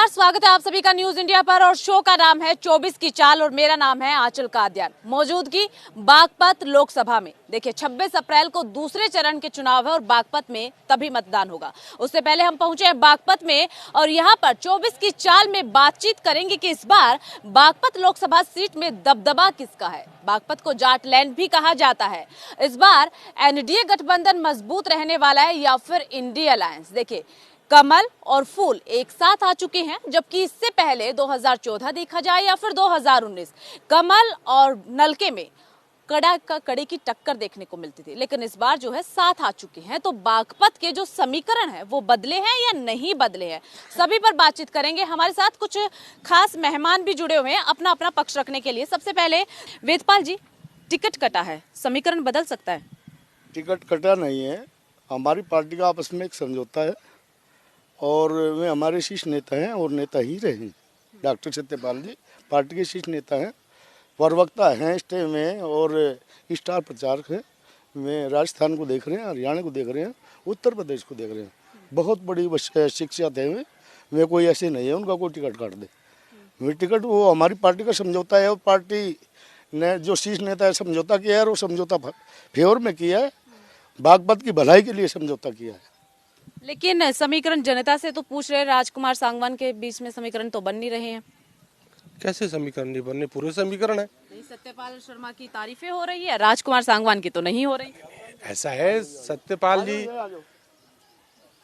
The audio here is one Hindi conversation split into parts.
नमस्कार, स्वागत है आप सभी का न्यूज इंडिया पर और शो का नाम है 24 की चाल और मेरा नाम है आंचल कादियान। मौजूदगी बागपत लोकसभा में। देखिए 26 अप्रैल को दूसरे चरण के चुनाव है और बागपत में तभी मतदान होगा। उससे पहले हम पहुंचे हैं बागपत में और यहां पर 24 की चाल में बातचीत करेंगे कि इस बार बागपत लोकसभा सीट में दबदबा किसका है। बागपत को जाट लैंड भी कहा जाता है। इस बार एनडीए गठबंधन मजबूत रहने वाला है या फिर इंडिया अलायंस। देखिए कमल और फूल एक साथ आ चुके हैं, जबकि इससे पहले 2014 देखा जाए या फिर 2019 कमल और नलके में कड़े की टक्कर देखने को मिलती थी, लेकिन इस बार जो है साथ आ चुके हैं। तो बागपत के जो समीकरण है वो बदले हैं या नहीं बदले हैं, सभी पर बातचीत करेंगे। हमारे साथ कुछ खास मेहमान भी जुड़े हुए हैं अपना अपना पक्ष रखने के लिए। सबसे पहले वेदपाल जी, टिकट कटा है, समीकरण बदल सकता है? टिकट कटा नहीं है, हमारी पार्टी का आपस में एक समझौता है और वे हमारे शीर्ष नेता हैं और नेता ही रहे। डॉक्टर सत्यपाल जी पार्टी के शीर्ष नेता हैं, प्रवक्ता हैं इस टाइम में और स्टार प्रचारक हैं। वे राजस्थान को देख रहे हैं, हरियाणा को देख रहे हैं, उत्तर प्रदेश को देख रहे हैं। बहुत बड़ी शिक्षा थे वे कोई ऐसे नहीं है उनका कोई टिकट काट दे। वे टिकट वो हमारी पार्टी का समझौता है और पार्टी ने जो शीर्ष नेता है समझौता किया है और समझौता फेवर में किया है, बागपत की भलाई के लिए समझौता किया है। लेकिन समीकरण जनता से तो पूछ रहे, राजकुमार सांगवान के बीच में समीकरण तो बन नहीं रहे हैं। कैसे समीकरण नहीं बनने, पूरे समीकरण है। नहीं, सत्यपाल शर्मा की तारीफें हो रही है, राजकुमार सांगवान की तो नहीं हो रही। ऐसा है,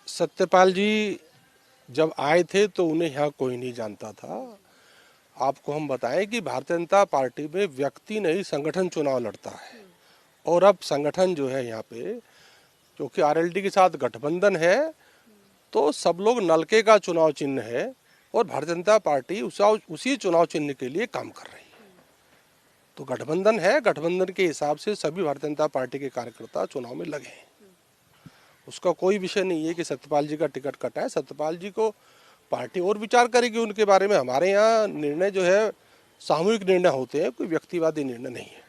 सत्यपाल जी जब आए थे तो उन्हें यहाँ कोई नहीं जानता था। आपको हम बताएं कि भारतीय जनता पार्टी में व्यक्ति नहीं संगठन चुनाव लड़ता है और अब संगठन जो है यहाँ पे क्योंकि आरएलडी के साथ गठबंधन है तो सब लोग नलके का चुनाव चिन्ह है और भारतीय जनता पार्टी उसी चुनाव चिन्ह के लिए काम कर रही है। तो गठबंधन है, गठबंधन के हिसाब से सभी भारतीय जनता पार्टी के कार्यकर्ता चुनाव में लगे हैं। उसका कोई विषय नहीं है कि सत्यपाल जी का टिकट कटा है। सत्यपाल जी को पार्टी और विचार करेगी उनके बारे में। हमारे यहाँ निर्णय जो है सामूहिक निर्णय होते हैं, कोई व्यक्तिवादी निर्णय नहीं है।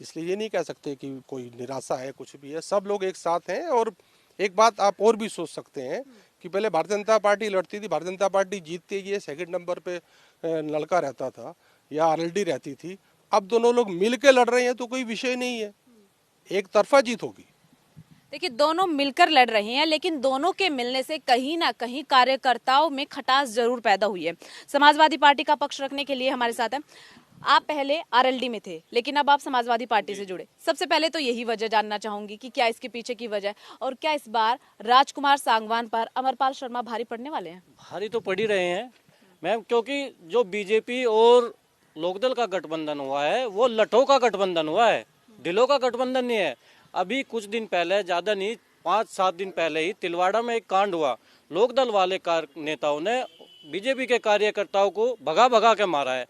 इसलिए ये नहीं कह सकते कि कोई निराशा है, कुछ भी है। सब लोग एक साथ हैं और एक बात आप और भी सोच सकते हैं कि पहले भारतीय जनता पार्टी लड़ती थी, भारतीय जनता पार्टी जीतती है, सेकंड नंबर पे नलका रहता था या आरएलडी रहती थी। अब दोनों लोग मिल के लड़ रहे हैं तो कोई विषय नहीं है, एक तरफा जीत होगी। देखिए दोनों मिलकर लड़ रहे हैं, लेकिन दोनों के मिलने से कहीं ना कहीं कार्यकर्ताओं में खटास जरूर पैदा हुई है। समाजवादी पार्टी का पक्ष रखने के लिए हमारे साथ है। आप पहले आरएलडी में थे, लेकिन अब आप समाजवादी पार्टी से जुड़े। सबसे पहले तो यही वजह जानना चाहूंगी कि क्या इसके पीछे की वजह है और क्या इस बार राजकुमार सांगवान पर अमरपाल शर्मा भारी पड़ने वाले हैं? भारी तो पड़ ही रहे हैं मैम, क्योंकि जो बीजेपी और लोकदल का गठबंधन हुआ है वो लठों का गठबंधन हुआ है, दिलों का गठबंधन नहीं है। अभी कुछ दिन पहले, ज्यादा नहीं 5-7 दिन पहले ही तिलवाड़ा में एक कांड हुआ। लोकदल वाले नेताओं ने बीजेपी के कार्यकर्ताओं को भगा भगा के मारा है।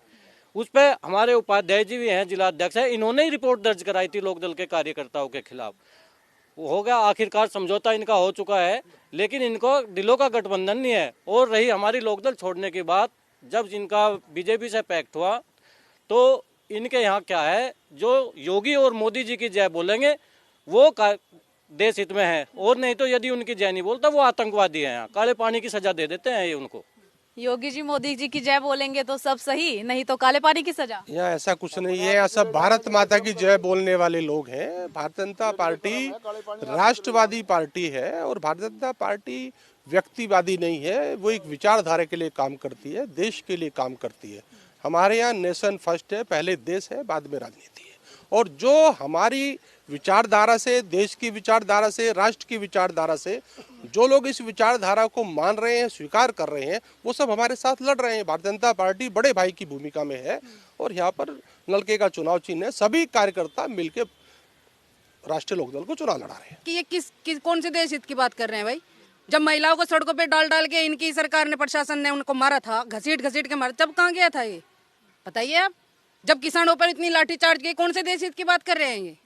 उस पर हमारे उपाध्याय जी भी हैं, जिला अध्यक्ष है, इन्होंने ही रिपोर्ट दर्ज कराई थी लोकदल के कार्यकर्ताओं के खिलाफ। वो हो गया, आखिरकार समझौता इनका हो चुका है, लेकिन इनको दिलों का गठबंधन नहीं है। और रही हमारी लोकदल छोड़ने की बात, जब इनका बीजेपी से पैक्ट हुआ तो इनके यहाँ क्या है, जो योगी और मोदी जी की जय बोलेंगे वो देश हित में है, और नहीं तो यदि उनकी जय नहीं बोलता वो आतंकवादी है। यहाँ काले पानी की सजा दे देते हैं ये उनको। योगी जी मोदी जी की जय बोलेंगे तो सब सही, नहीं तो काले पानी की सजा। यहाँ ऐसा कुछ नहीं है, यहाँ सब भारत माता की जय बोलने वाले लोग हैं। भारतीय जनता पार्टी राष्ट्रवादी पार्टी है और भारतीय जनता पार्टी व्यक्तिवादी नहीं है, वो एक विचारधारा के लिए काम करती है, देश के लिए काम करती है। हमारे यहाँ नेशन फर्स्ट है, पहले देश है, बाद में राजनीति है। और जो हमारी विचारधारा से, देश की विचारधारा से, राष्ट्र की विचारधारा से जो लोग इस विचारधारा को मान रहे हैं, स्वीकार कर रहे हैं, वो सब हमारे साथ लड़ रहे हैं। भारतीय जनता पार्टी बड़े भाई की भूमिका में है और यहाँ पर नलके का चुनाव चिन्ह है। सभी कार्यकर्ता मिलकर राष्ट्रीय लोकदल को चुनाव लड़ा रहे हैं। कि ये कौन से देश हित की बात कर रहे हैं भाई? जब महिलाओं को सड़कों पे डाल डाल के इनकी सरकार ने, प्रशासन ने उनको मारा था, घसीट घसीट के मारा, तब कहाँ गया था ये बताइए आप? जब किसानों पर इतनी लाठीचार्ज की, कौन से देश हित की बात कर रहे हैं ये?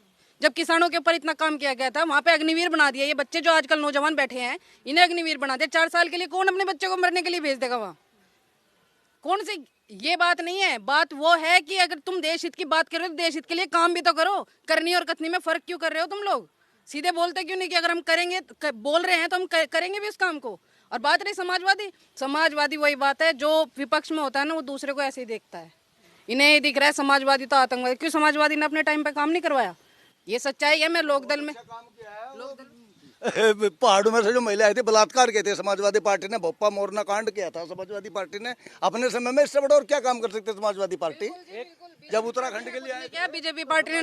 जब किसानों के ऊपर इतना काम किया गया था, वहाँ पे अग्निवीर बना दिया। ये बच्चे जो आजकल नौजवान बैठे हैं, इन्हें अग्निवीर बना दिया। 4 साल के लिए कौन अपने बच्चे को मरने के लिए भेज देगा वहाँ? कौन सी? ये बात नहीं है। बात वो है कि अगर तुम देश हित की बात कर रहे हो तो देश हित के लिए काम भी तो करो। करनी और कथनी में फर्क क्यों कर रहे हो तुम लोग? सीधे बोलते क्यों नहीं कि अगर हम करेंगे, बोल रहे हैं तो हम करेंगे भी उस काम को। और बात रही समाजवादी, समाजवादी वही बात है जो विपक्ष में होता है ना, वो दूसरे को ऐसे ही देखता है। इन्हें ये दिख रहा है समाजवादी तो आतंकवादी। क्यों समाजवादी ने अपने टाइम पे काम नहीं करवाया? ये सच्चाई है। मैं लोकदल में पहाड़ों में से जो महिला आई थी बलात्कार किए थे समाजवादी पार्टी ने, भोपा मोरना कांड किया था समाजवादी पार्टी ने अपने समय में। इससे बड़ा और क्या काम कर सकते समाजवादी पार्टी जब उत्तराखंड के लिए आए? क्या बीजेपी पार्टी ने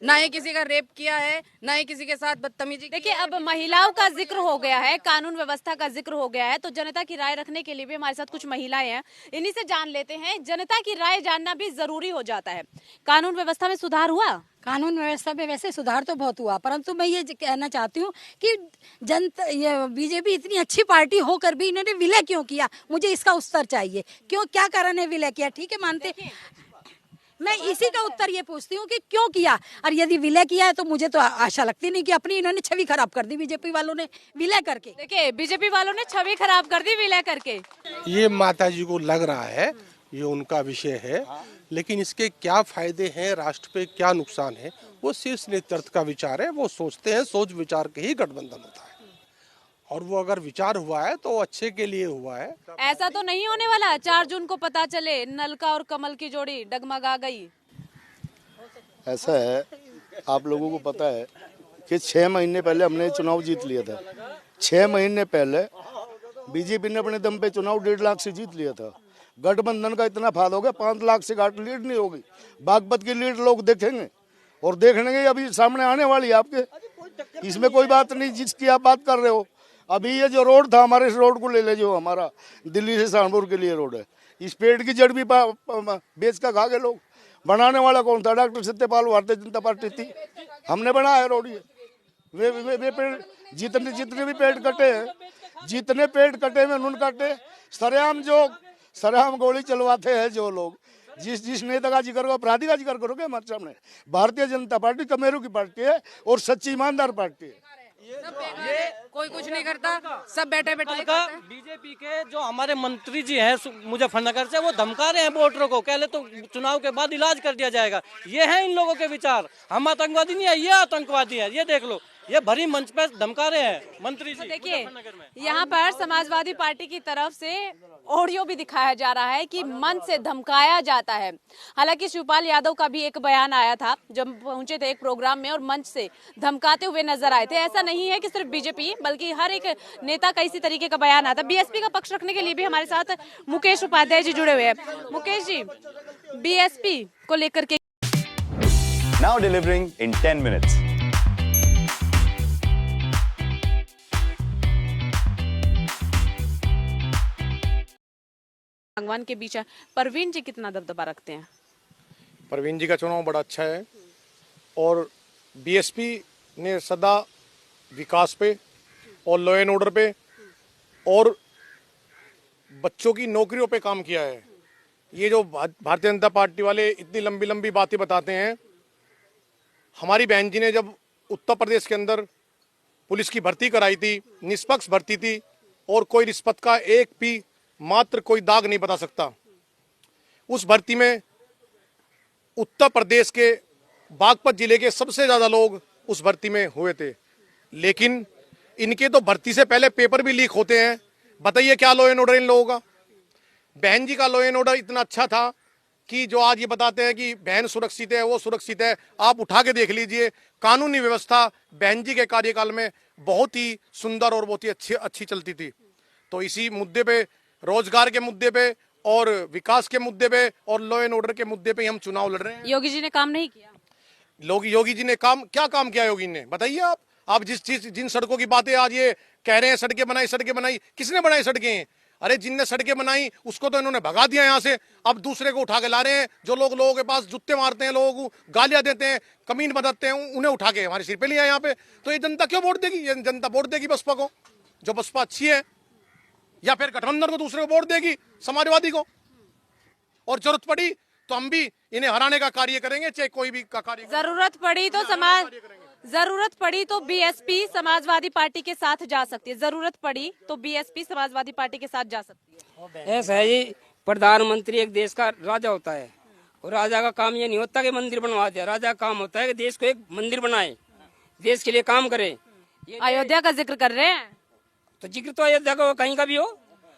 ना ही किसी का रेप किया है, ना ही किसी के साथ बदतमीजी। देखिए, अब महिलाओं का जिक्र हो गया है, कानून व्यवस्था का जिक्र हो गया है, तो जनता की राय रखने के लिए भी हमारे साथ कुछ महिलाएं हैं, इन्हीं से जान लेते हैं। जनता की राय जानना भी जरूरी हो जाता है। कानून व्यवस्था में सुधार हुआ? कानून व्यवस्था में वैसे सुधार तो बहुत हुआ, परंतु मैं ये कहना चाहती हूँ कि जनता, ये बीजेपी इतनी अच्छी पार्टी होकर भी इन्होंने विलय क्यों किया? मुझे इसका उत्तर चाहिए। क्यों, क्या कारण है विलय किया? ठीक है, मानते, मैं इसी का उत्तर ये पूछती हूँ कि क्यों किया। और यदि विलय किया है तो मुझे तो आशा लगती नहीं कि अपनी इन्होंने छवि खराब कर दी बीजेपी वालों ने विलय करके। देखिए, बीजेपी वालों ने छवि खराब कर दी विलय करके। ये माता जी को लग रहा है, ये उनका विषय है, लेकिन इसके क्या फायदे हैं, राष्ट्र पे क्या नुकसान है, वो शीर्ष नेतृत्व का विचार है। वो सोचते हैं, सोच विचार के ही गठबंधन होता है, और वो अगर विचार हुआ है तो अच्छे के लिए हुआ है। ऐसा तो नहीं होने वाला 4 जून को पता चले नलका और कमल की जोड़ी डगमगा गई। ऐसा है, आप लोगों को पता है कि 6 महीने पहले हमने चुनाव जीत लिया था। 6 महीने पहले बीजेपी ने अपने दम पे चुनाव 1.5 लाख से जीत लिया था। गठबंधन का इतना फायदा हो गया, 5 लाख से घाट लीड नहीं होगी। बागपत की लीड लोग देखेंगे और देखने अभी सामने आने वाली है आपके। इसमें कोई बात नहीं जिसकी आप बात कर रहे हो। अभी ये जो रोड था, हमारे इस रोड को ले जो हमारा दिल्ली से सहारनपुर के लिए रोड है, इस पेड़ की जड़ भी बेच का खा गए लोग। बनाने वाला कौन था? डॉक्टर सत्यपाल, भारतीय जनता पार्टी थी। हमने बनाया रोड ये। वे पेड़ जितने भी पेड़ कटे हैं, जितने पेड़ कटे में उन्होंने काटे। सरेआम गोली चलवाते हैं जो लोग। जिस नेता का जिक्र करो, अपराधी का जिक्र करोगे हमारे सामने। भारतीय जनता पार्टी कमेरू की पार्टी है और सच्ची ईमानदार पार्टी है। कोई कुछ नहीं करता, सब बैठे बैठे। बीजेपी के जो हमारे मंत्री जी हैं मुजफ्फरनगर से, वो धमका रहे हैं वोटरों को, कह ले तो चुनाव के बाद इलाज कर दिया जाएगा। ये है इन लोगों के विचार। हम आतंकवादी नहीं है, ये आतंकवादी है। ये देख लो, ये भरी मंच पे धमका रहे हैं मंत्री जी। देखिए, यहाँ पर समाजवादी पार्टी की तरफ से ऑडियो भी दिखाया जा रहा है कि मंच से धमकाया जाता है। हालांकि शिवपाल यादव का भी एक बयान आया था जब पहुंचे थे एक प्रोग्राम में, और मंच से धमकाते हुए नजर आए थे। ऐसा नहीं है कि सिर्फ बीजेपी, बल्कि हर एक नेता का इसी तरीके का बयान आता। बीएसपी का पक्ष रखने के लिए भी हमारे साथ मुकेश उपाध्याय जी जुड़े हुए हैं। मुकेश जी, बीएसपी को लेकर के Now delivering in 10 minutes. भगवान के बीच है। परवीन जी कितना दबदबा रखते हैं? परवीन जी का चुनाव बड़ा अच्छा है, और बीएसपी ने सदा विकास पे और लॉ एंड ऑर्डर पे और बच्चों की नौकरियों पे काम किया है। ये जो भारतीय जनता पार्टी वाले इतनी लंबी लंबी बातें बताते हैं, हमारी बहन जी ने जब उत्तर प्रदेश के अंदर पुलिस की भर्ती कराई थी, निष्पक्ष भर्ती थी, और कोई रिश्वत का एक भी मात्र कोई दाग नहीं बता सकता। उस भर्ती में उत्तर प्रदेश के बागपत जिले के सबसे ज्यादा लोग उस भर्ती में हुए थे, लेकिन इनके तो भर्ती से पहले पेपर भी लीक होते हैं। बताइए क्या लॉ एंड ऑर्डर इन लोगों का? बहन जी का लॉ एंड ऑर्डर इतना अच्छा था कि जो आज ये बताते हैं कि बहन सुरक्षित है, वो सुरक्षित है। आप उठा के देख लीजिए, कानूनी व्यवस्था बहन जी के कार्यकाल में बहुत ही सुंदर और बहुत ही अच्छी चलती थी। तो इसी मुद्दे पे, रोजगार के मुद्दे पे और विकास के मुद्दे पे और लॉ एंड ऑर्डर के मुद्दे पे हम चुनाव लड़ रहे हैं। योगी जी ने काम नहीं किया? योगी जी ने क्या काम किया योगी ने? बताइए आप जिन सड़कों की बातें आज ये कह रहे हैं, सड़कें बनाई, किसने बनाई सड़कें? अरे जिनने सड़कें बनाई उसको तो इन्होंने भगा दिया यहाँ से। अब दूसरे को उठा के ला रहे हैं। जो लोगों के पास जुत्ते मारते हैं, लोगों को गालियां देते हैं, कमीन बताते हैं, उन्हें उठा के हमारे सिर पे लिया यहाँ पे। तो ये जनता क्यों वोट देगी? ये जनता वोट देगी बसपा को, जो बसपा अच्छी है, या फिर गठबंधन को, दूसरे को वोट देगी, समाजवादी को। और जरूरत पड़ी तो हम भी इन्हें हराने का कार्य करेंगे, चाहे कोई भी का कार्य। जरूरत पड़ी तो बीएसपी समाजवादी पार्टी के साथ जा सकती है। जरूरत पड़ी तो बीएसपी समाजवादी पार्टी के साथ जा सकती है। ऐसा है जी, प्रधानमंत्री एक देश का राजा होता है, और राजा का काम ये नहीं होता कि मंदिर बनवा दे। राजा का काम होता है कि देश को एक मंदिर बनाए, देश के लिए काम करे। अयोध्या का जिक्र कर रहे हैं। तो जिक्र तो अयोध्या का कहीं का भी हो,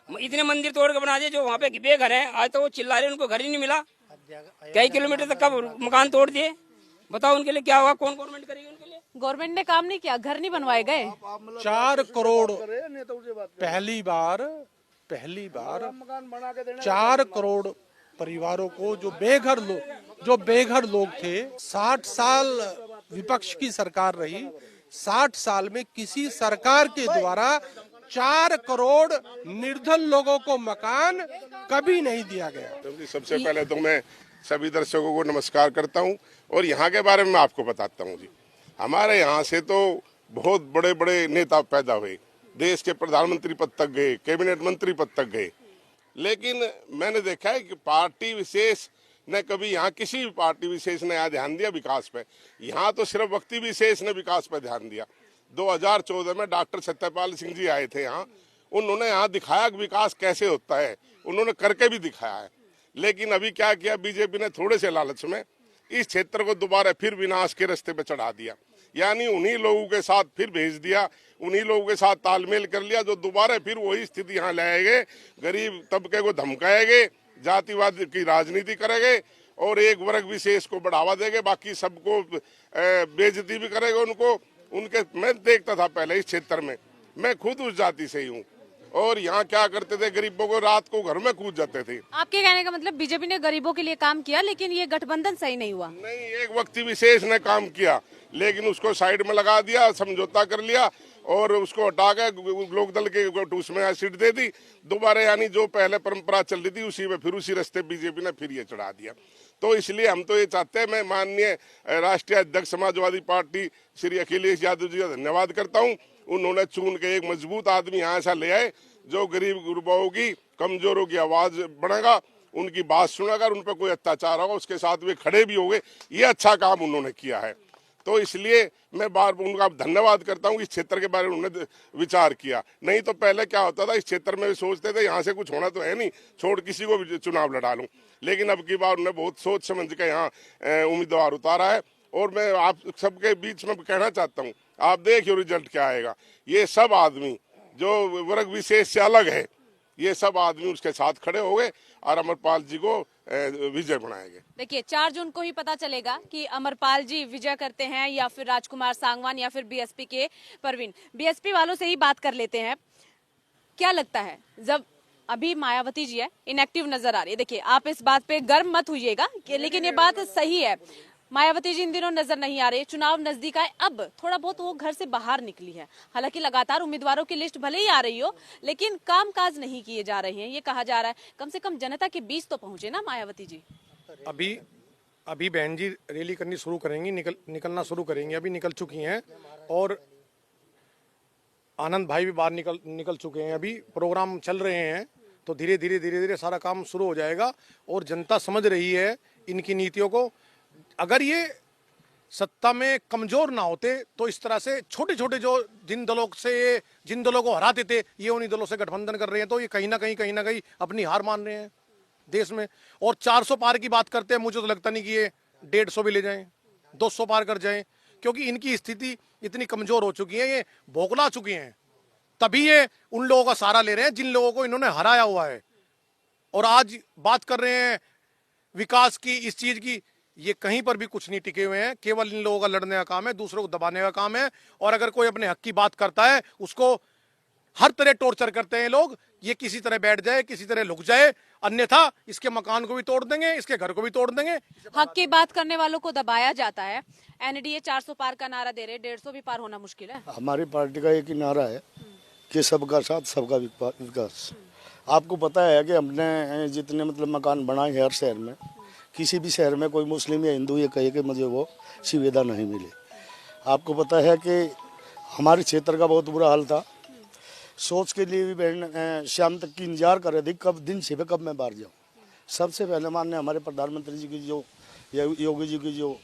इतने मंदिर तोड़ के बना दिए, जो वहाँ पे बेघर हैं आज तो वो चिल्ला रहे, उनको घर ही नहीं मिला, कई किलोमीटर तक का मकान तोड़ दिए। बताओ उनके लिए क्या होगा, कौन गवर्नमेंट करेगी उनके लिए? गवर्नमेंट ने काम नहीं किया, घर नहीं बनवाए गए। 4 करोड़ पहली बार 4 करोड़ परिवारों को जो बेघर लोग थे, 60 साल विपक्ष की सरकार रही, 60 साल में किसी सरकार के द्वारा 4 करोड़ निर्धन लोगों को मकान कभी नहीं दिया गया। सबसे पहले तो मैं सभी दर्शकों को नमस्कार करता हूं और यहाँ के बारे में आपको बताता हूं जी। हमारे यहाँ से तो बहुत बड़े बड़े नेता पैदा हुए, देश के प्रधानमंत्री पद तक गए, कैबिनेट मंत्री पद तक गए, लेकिन मैंने देखा है कि पार्टी विशेष ने कभी यहाँ किसी भी पार्टी विशेष ने यहाँ ध्यान दिया विकास पे। यहाँ तो सिर्फ व्यक्ति विशेष ने विकास पे ध्यान दिया। 2014 में डॉक्टर सत्यपाल सिंह जी आए थे यहाँ, उन्होंने यहाँ दिखाया कि विकास कैसे होता है, उन्होंने करके भी दिखाया है। लेकिन अभी क्या किया बीजेपी ने, थोड़े से लालच में इस क्षेत्र को दोबारा फिर विनाश के रास्ते पे चढ़ा दिया, यानी उन्हीं लोगों के साथ फिर भेज दिया, उन्हीं लोगों के साथ तालमेल कर लिया जो दोबारा फिर वही स्थिति यहाँ लाएंगे, गरीब तबके को धमकाएंगे, जातिवाद की राजनीति करेंगे और एक वर्ग विशेष को बढ़ावा देंगे, बाकी सबको बेइज्जती भी करेंगे उनको। उनके मैं देखता था पहले इस क्षेत्र में, मैं खुद उस जाति से ही हूँ, और यहाँ क्या करते थे, गरीबों को रात को घर में कूद जाते थे। आपके कहने का मतलब बीजेपी ने गरीबों के लिए काम किया, लेकिन ये गठबंधन सही नहीं हुआ? नहीं, एक व्यक्ति विशेष ने काम किया, लेकिन उसको साइड में लगा दिया, समझौता कर लिया और उसको हटा के लोकदल के उसमें सीट दे दी दोबारा, यानी जो पहले परंपरा चल रही थी उसी में फिर उसी रास्ते बीजेपी ने फिर ये चढ़ा दिया। तो इसलिए हम तो ये चाहते हैं, मैं माननीय राष्ट्रीय अध्यक्ष समाजवादी पार्टी श्री अखिलेश यादव जी का धन्यवाद करता हूँ। उन्होंने चुन के एक मजबूत आदमी यहाँ ऐसा ले आए जो गरीब गुरबाओं की, कमजोरों की आवाज बढ़ेगा, उनकी बात सुनेगा, उन पर कोई अत्याचार होगा उसके साथ वे खड़े भी हो गए। ये अच्छा काम उन्होंने किया है, तो इसलिए मैं बार उनका धन्यवाद करता हूँ कि इस क्षेत्र के बारे में उन्होंने विचार किया। नहीं तो पहले क्या होता था, इस क्षेत्र में भी सोचते थे यहाँ से कुछ होना तो है नहीं, छोड़ किसी को भी चुनाव लड़ा लूँ, लेकिन अब की बार उन्होंने बहुत सोच समझ के यहाँ उम्मीदवार उतारा है। और मैं आप सबके बीच में कहना चाहता हूँ, आप देखिए रिजल्ट क्या आएगा। ये सब आदमी जो वर्ग विशेष से अलग है, ये सब आदमी उसके साथ खड़े हो गए और अमरपाल जी को विजय बनाएंगे। देखिए 4 जून को ही पता चलेगा कि अमरपाल जी विजय करते हैं या फिर राजकुमार सांगवान या फिर बीएसपी के परवीन। बीएसपी वालों से ही बात कर लेते हैं, क्या लगता है, जब अभी मायावती जी है इनएक्टिव नजर आ रही है, देखिए आप इस बात पे गर्म मत होइएगा, लेकिन ये बात सही है, मायावती जी इन दिनों नजर नहीं आ रही, चुनाव नजदीक आए, अब थोड़ा बहुत वो घर से बाहर निकली है। हालांकि लगातार उम्मीदवारों की लिस्ट भले ही आ रही हो, लेकिन कामकाज नहीं किए जा रहे हैं, ये कहा जा रहा है। कम से कम जनता के बीच तो पहुंचे ना मायावती जी। अभी बहन जी रैली करनी शुरू करेंगी, निकलना शुरू करेंगी, अभी निकल चुकी हैं, और आनंद भाई भी बाहर निकल चुके हैं, अभी प्रोग्राम चल रहे हैं, तो धीरे धीरे सारा काम शुरू हो जाएगा। और जनता समझ रही है इनकी नीतियों को। अगर ये सत्ता में कमजोर ना होते तो इस तरह से छोटे छोटे जिन दलों को हराते थे, ये उन्हीं दलों से गठबंधन कर रहे हैं, तो ये कहीं ना कहीं अपनी हार मान रहे हैं देश में। और 400 पार की बात करते हैं, मुझे तो लगता नहीं कि ये 150 भी ले जाएं, 200 पार कर जाएं, क्योंकि इनकी स्थिति इतनी कमजोर हो चुकी है, ये बौखला चुके हैं, तभी ये उन लोगों का सहारा ले रहे हैं जिन लोगों को इन्होंने हराया हुआ है। और आज बात कर रहे हैं विकास की, इस चीज की, ये कहीं पर भी कुछ नहीं टिके हुए हैं, केवल इन लोगों का लड़ने का काम है, दूसरों को दबाने का काम है। और अगर कोई अपने हक की बात करता है उसको हर तरह टॉर्चर करते हैं लोग, ये किसी तरह बैठ जाए, किसी तरह लुक जाए, अन्यथा इसके मकान को भी तोड़ देंगे, इसके घर को भी तोड़ देंगे। हक की बात करने वालों को दबाया जाता है। एनडीए 400 पार का नारा दे रहे, 150 भी पार होना मुश्किल है। हमारी पार्टी का एक ही नारा है कि सबका साथ सबका विकास। आपको पता है कि हमने जितने मकान बनाए हर शहर में, किसी भी शहर में कोई मुस्लिम या हिंदू ये कहे कि मुझे वो सुविधा नहीं मिली। आपको पता है कि हमारे क्षेत्र का बहुत बुरा हाल था, सोच के लिए भी बहन शाम तक की इंतजार कर रहे थे कब दिन छिपे, कब मैं बाहर जाऊँ। सबसे पहले माननीय हमारे प्रधानमंत्री जी की जो योगी जी की जो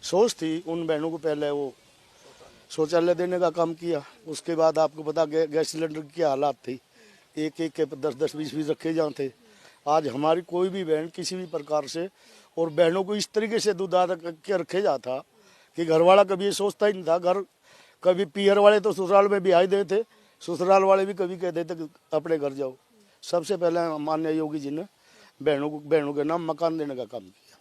सोच थी, उन बहनों को पहले वो शौचालय देने का काम किया। उसके बाद आपको पता गैस सिलेंडर की हालात थी, एक के 10-10, 20-20 रखे जाते। आज हमारी कोई भी बहन किसी भी प्रकार से, और बहनों को इस तरीके से दुधा के रखे जाता कि घर वाला कभी ये सोचता ही नहीं था। घर कभी पीहर वाले तो ससुराल में भी आए दे थे, ससुराल वाले भी कभी कह देते कि अपने घर जाओ। सबसे पहले माननीय योगी जी ने बहनों के नाम मकान देने का काम किया।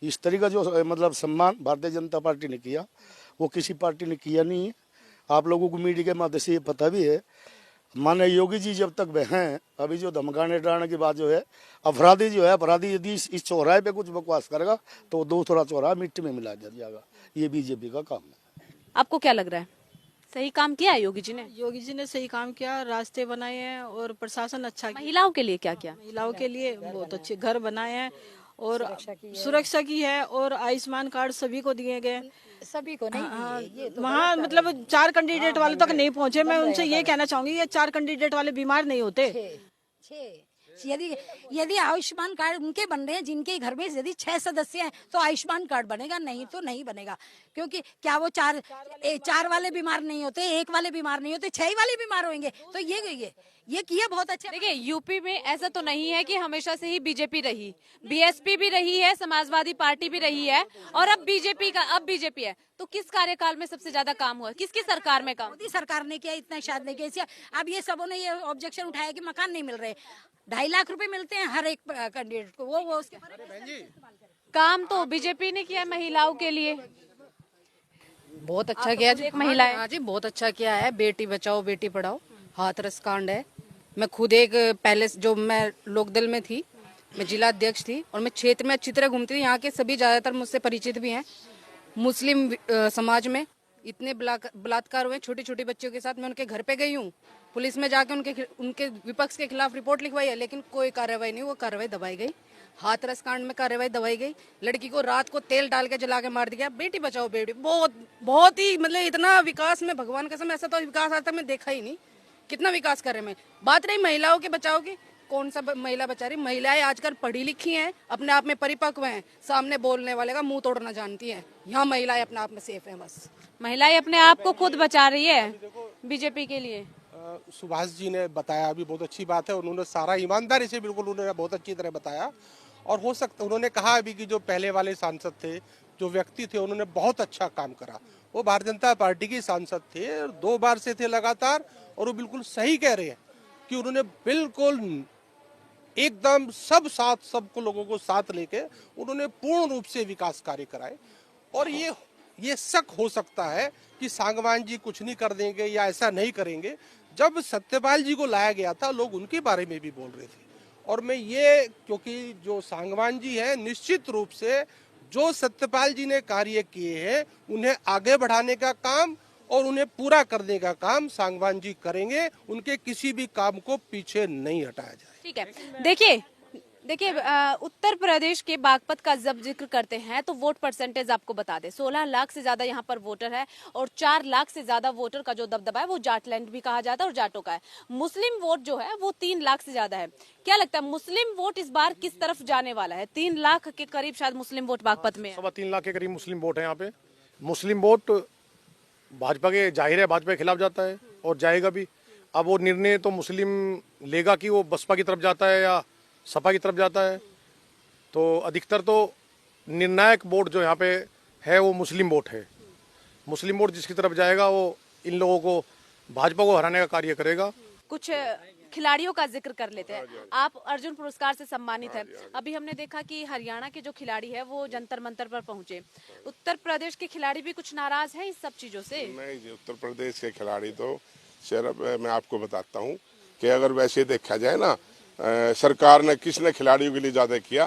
इस तरीका जो मतलब सम्मान भारतीय जनता पार्टी ने किया वो किसी पार्टी ने किया नहीं है। आप लोगों को मीडिया के माध्यम से ये पता भी है, माननीय योगी जी जब तक वे हैं, अभी जो धमकाने डराने की बात जो है, अपराधी यदि इस चौराहे पे कुछ बकवास करेगा तो दूसरा चौराहा मिट्टी में मिला जाएगा। ये बीजेपी का काम है। आपको क्या लग रहा है, सही काम किया है योगी जी ने? योगी जी ने सही काम किया, रास्ते बनाए हैं और प्रशासन अच्छा किया। महिलाओं के लिए क्या किया? महिलाओं के लिए बहुत अच्छे घर बनाए हैं और सुरक्षा की है और आयुष्मान कार्ड सभी को दिए गए। सभी को नहीं, वहाँ मतलब 4 कैंडिडेट वाले तक नहीं पहुँचे। मैं उनसे ये कहना चाहूंगी ये 4 कैंडिडेट वाले बीमार नहीं होते। यदि आयुष्मान कार्ड उनके बन रहे हैं जिनके घर में यदि 6 सदस्य हैं तो आयुष्मान कार्ड बनेगा, नहीं तो नहीं बनेगा। क्योंकि क्या वो 4 वाले बीमार नहीं होते, 1 वाले बीमार नहीं होते, 6 वाले बीमार होंगे। तो ये किया बहुत अच्छा। देखिए यूपी में ऐसा तो नहीं है कि हमेशा से ही बीजेपी रही, बीएसपी भी रही है, समाजवादी पार्टी भी रही है और अब बीजेपी है। तो किस कार्यकाल में सबसे ज्यादा काम हुआ, किसकी सरकार में काम? मोदी सरकार ने किया, इतना शायद नहीं किया। अब ये सबों ने ये ऑब्जेक्शन उठाया कि मकान नहीं मिल रहे। 2.5 लाख रुपए मिलते हैं हर एक कैंडिडेट को, वो उसके काम तो बीजेपी ने किया महिलाओं के लिए। बहुत अच्छा किया जी, महिलाएं। हाँ जी बहुत अच्छा किया है। बेटी बचाओ बेटी पढ़ाओ हाथरस कांड है। मैं खुद एक पहले जो मैं लोकदल में थी, मैं जिला अध्यक्ष थी और मैं क्षेत्र में अच्छी तरह घूमती थी। यहाँ के सभी ज्यादातर मुझसे परिचित भी हैं। मुस्लिम समाज में इतने बलात्कार हुए छोटे छोटे बच्चों के साथ, मैं उनके घर पे गई हूँ, पुलिस में जाके उनके विपक्ष के खिलाफ रिपोर्ट लिखवाई है, लेकिन कोई कार्रवाई नहीं, वो कार्रवाई दबाई गई। हाथरस कांड में कार्रवाई दबाई गई। लड़की को रात को तेल डाल के जला के मार दिया। बेटी बचाओ बेटी, बहुत ही मतलब इतना विकास में भगवान कसम ऐसा तो विकास आज तक मैं देखा ही नहीं। कितना विकास कर रहे हैं। बात रही महिलाओं के बचाव की, कौन सा महिला बचा रही? महिलाएं आजकल पढ़ी लिखी हैं, अपने आप में परिपक्व हैं, सामने बोलने वाले का मुंह तोड़ना जानती हैं। यहाँ महिलाएं अपने आप में सेफ हैं। बस महिलाएं अपने आप को खुद बचा रही है बीजेपी के लिए। सुभाष जी ने बताया अभी बहुत अच्छी बात है, उन्होंने सारा ईमानदारी से बिल्कुल उन्होंने बहुत अच्छी तरह बताया। और हो सकता उन्होंने कहा अभी कि जो पहले वाले सांसद थे, जो व्यक्ति थे, उन्होंने बहुत अच्छा काम करा। वो भारतीय जनता पार्टी के सांसद थे, 2 बार से थे लगातार, और वो बिल्कुल सही कह रहे हैं कि उन्होंने बिल्कुल एकदम सबको लोगों को साथ लेके उन्होंने पूर्ण रूप से विकास कार्य कराए। और ये शक हो सकता है कि सांगवान जी कुछ नहीं कर देंगे या ऐसा नहीं करेंगे। जब सत्यपाल जी को लाया गया था लोग उनके बारे में भी बोल रहे थे। और मैं ये क्योंकि जो सांगवान जी है निश्चित रूप से जो सत्यपाल जी ने कार्य किए हैं उन्हें आगे बढ़ाने का काम और उन्हें पूरा करने का काम सांगवान जी करेंगे। उनके किसी भी काम को पीछे नहीं हटाया जाए। ठीक है, देखिए उत्तर प्रदेश के बागपत का जब जिक्र करते हैं तो वोट परसेंटेज आपको बता दें, 16 लाख से ज्यादा यहाँ पर वोटर है और 4 लाख से ज्यादा वोटर का जो दबदबा है वो जाटलैंड भी कहा जाता है और जाटों का है। मुस्लिम वोट जो है वो 3 लाख से ज्यादा है। क्या लगता है मुस्लिम वोट इस बार किस तरफ जाने वाला है? 3 लाख के करीब शायद मुस्लिम वोट बागपत में है। 3.25 लाख के करीब मुस्लिम वोट है यहाँ पे। मुस्लिम वोट भाजपा के जाहिर है भाजपा के खिलाफ जाता है और जाएगा भी। अब वो निर्णय तो मुस्लिम लेगा कि वो बसपा की तरफ जाता है या सपा की तरफ जाता है। तो अधिकतर तो निर्णायक वोट जो यहाँ पे है वो मुस्लिम वोट है। मुस्लिम वोट जिसकी तरफ जाएगा वो इन लोगों को भाजपा को हराने का कार्य करेगा। कुछ खिलाड़ियों का जिक्र कर लेते हैं। आप अर्जुन पुरस्कार से सम्मानित हैं। अभी हमने देखा कि हरियाणा के जो खिलाड़ी है वो जंतर मंतर पर पहुंचे। उत्तर प्रदेश के खिलाड़ी भी कुछ नाराज हैं इस सब चीजों से? नहीं जी, उत्तर प्रदेश के खिलाड़ी तो सिर्फ मैं आपको बताता हूँ कि अगर वैसे देखा जाए ना, सरकार ने किसने खिलाड़ियों के लिए ज्यादा किया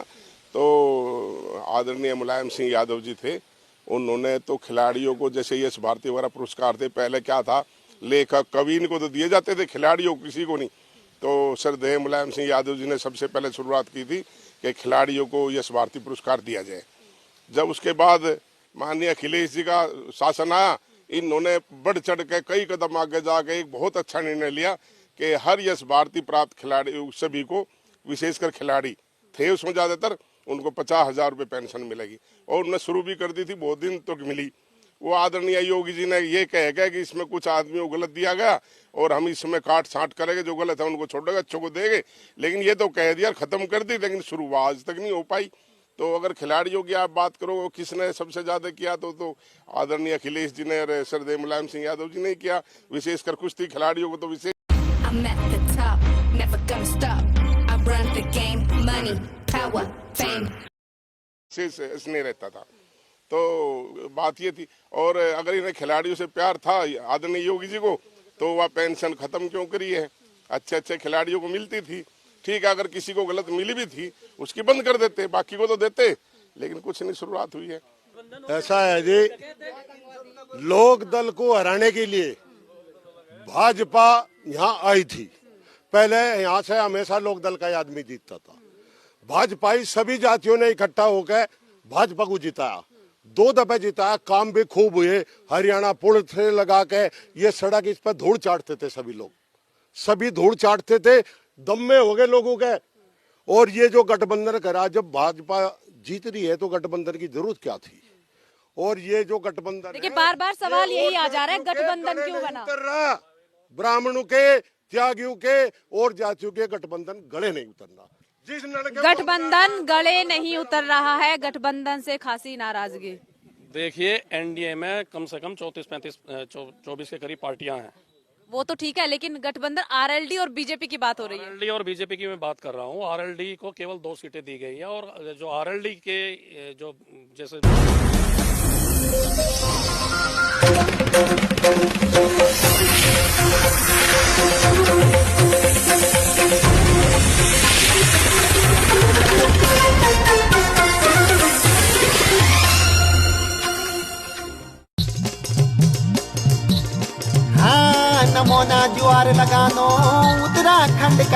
तो आदरणीय मुलायम सिंह यादव जी थे। उन्होंने तो खिलाड़ियों को, जैसे यश भारती वगैरह पुरस्कार थे, पहले क्या था लेखक कवि इनको तो दिए जाते थे, खिलाड़ियों को किसी को नहीं। तो श्रद्धेय मुलायम सिंह यादव जी ने सबसे पहले शुरुआत की थी कि खिलाड़ियों को यश भारती पुरस्कार दिया जाए। जब उसके बाद माननीय अखिलेश जी का शासन आया, इन्होंने बढ़ चढ़ के कई कदम आगे जाके एक बहुत अच्छा निर्णय लिया कि हर यश भारती प्राप्त खिलाड़ी सभी को, विशेषकर खिलाड़ी थे उसमें ज्यादातर, उनको 50,000 रुपये पेंशन मिलेगी। और उन्होंने शुरू भी कर दी थी, बहुत दिन तक मिली। वो आदरणीय योगी जी ने ये कह गया कि इसमें कुछ आदमियों को गलत दिया गया और हम इसमें काट छांट करेंगे, जो गलत है उनको छोड़ेंगे, अच्छों को देंगे। लेकिन ये तो कह दिया खत्म कर दी, लेकिन शुरुआत तक नहीं हो पाई। तो अगर खिलाड़ियों की आप बात करो किसने सबसे ज्यादा किया तो आदरणीय अखिलेश जी ने और सरदेव मुलायम सिंह यादव जी ने किया, विशेषकर कुश्ती खिलाड़ियों को तो विशेष स्नेह रहता था। तो बात ये थी, और अगर इन्हें खिलाड़ियों से प्यार था आदरणीय योगी जी को, तो वह पेंशन खत्म क्यों करी है? अच्छे खिलाड़ियों को मिलती थी, ठीक है, अगर किसी को गलत मिली भी थी उसकी बंद कर देते, बाकी को तो देते, लेकिन कुछ नहीं शुरुआत हुई है। ऐसा है जी, लोक दल को हराने के लिए भाजपा यहाँ आई थी। पहले यहाँ से हमेशा लोक दल का आदमी जीतता था। भाजपाई सभी जातियों ने इकट्ठा होकर भाजपा को जिताया, 2 दफे जिताया, काम भी खूब हुए। हरियाणा पुल से लगा के ये सड़क, इस पर धूल चाटते थे सभी लोग, सभी धूल चाटते थे, दम में हो गए लोगों के। और ये जो गठबंधन करा, जब भाजपा जीत रही है तो गठबंधन की जरूरत क्या थी? और ये जो गठबंधन, देखिए बार बार सवाल यही आ जा रहा है, गठबंधन क्यों बना? उतर रहा, ब्राह्मणों के, त्यागियों के और जातियों के गठबंधन गले नहीं उतरना। गठबंधन गले नहीं उतर रहा है, गठबंधन से खासी नाराजगी। देखिए एनडीए में कम से कम 34-35-24 के करीब पार्टियां हैं। वो तो ठीक है, लेकिन गठबंधन आरएलडी और बीजेपी की बात हो रही है। आरएलडी और बीजेपी की मैं बात कर रहा हूँ। आरएलडी को केवल 2 सीटें दी गई हैं, और जो आरएलडी के जो जैसे नमोना ज्वार लगानो उत्तराखंड का